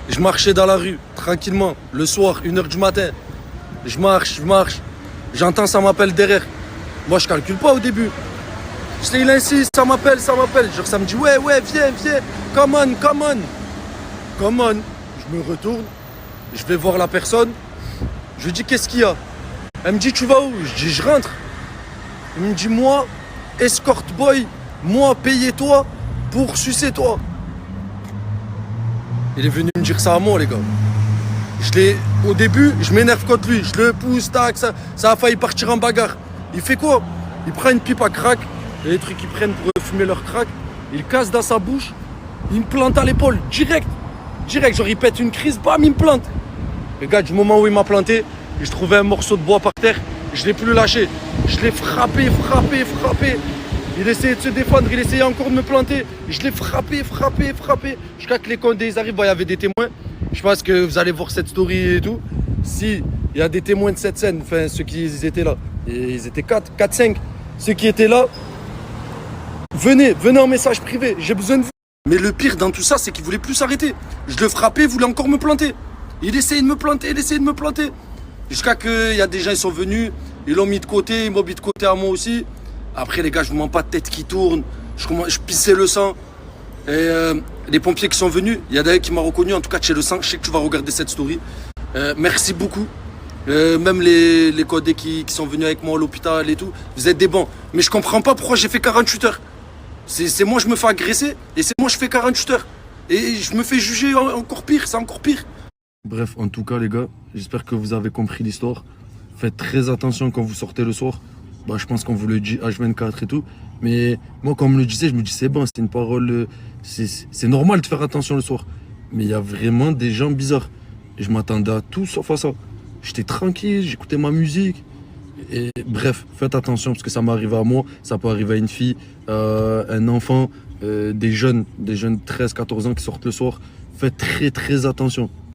Je marchais dans la rue, tranquillement, le soir, 1h du matin. Je marche. J'entends, ça m'appelle derrière. Moi, je calcule pas au début. Je sais, il insiste, ça m'appelle. Genre, ça me dit, ouais, viens. Come on. Je me retourne, je vais voir la personne. Je lui dis, qu'est-ce qu'il y a? Elle me dit, tu vas où? Je dis, je rentre. Il me dit, moi, escort boy, moi, payez toi pour sucer toi. Il est venu me dire ça à moi, les gars. Au début, je m'énerve contre lui. Je le pousse, tac, ça a failli partir en bagarre. Il fait quoi? Il prend une pipe à crack, les trucs qu'ils prennent pour fumer leur crack. Il casse dans sa bouche. Il me plante à l'épaule, direct. Genre, il pète une crise, bam, il me plante. Le gars, du moment où il m'a planté, je trouvais un morceau de bois par terre. Je l'ai plus lâché. Je l'ai frappé. Il essayait de se défendre, il essayait encore de me planter. Je l'ai frappé. Jusqu'à que les condés ils arrivent, il y avait des témoins. Je pense que vous allez voir cette story et tout. Si il y a des témoins de cette scène, enfin ceux qui étaient là, et ils étaient 4-5. Ceux qui étaient là, venez en message privé, j'ai besoin de vous. Mais le pire dans tout ça, c'est qu'il voulait plus s'arrêter. Je le frappais, il voulait encore me planter. Il essayait de me planter. Jusqu'à qu'il y a des gens, ils sont venus, ils l'ont mis de côté, ils m'ont mis de côté à moi aussi. Après, les gars, je vous mens pas, de tête qui tourne. Je pissais le sang. Et les pompiers qui sont venus, il y a d'ailleurs qui m'a reconnu, en tout cas, chez le sang. Je sais que tu vas regarder cette story. Merci beaucoup. Même les codés qui sont venus avec moi à l'hôpital et tout. Vous êtes des bons. Mais je comprends pas pourquoi j'ai fait 48 heures. C'est moi, je me fais agresser. Et c'est moi, je fais 48 heures. Et je me fais juger encore pire. C'est encore pire. Bref, en tout cas, les gars, j'espère que vous avez compris l'histoire. Faites très attention quand vous sortez le soir. Bah, je pense qu'on vous le dit H24 et tout. Mais moi, quand on me le disait, je me dis c'est bon, c'est une parole. C'est normal de faire attention le soir. Mais il y a vraiment des gens bizarres. Et je m'attendais à tout sauf à ça. J'étais tranquille, j'écoutais ma musique. Et bref, faites attention parce que ça m'est arrivé à moi, ça peut arriver à une fille, un enfant, des jeunes 13-14 ans qui sortent le soir. Faites très attention.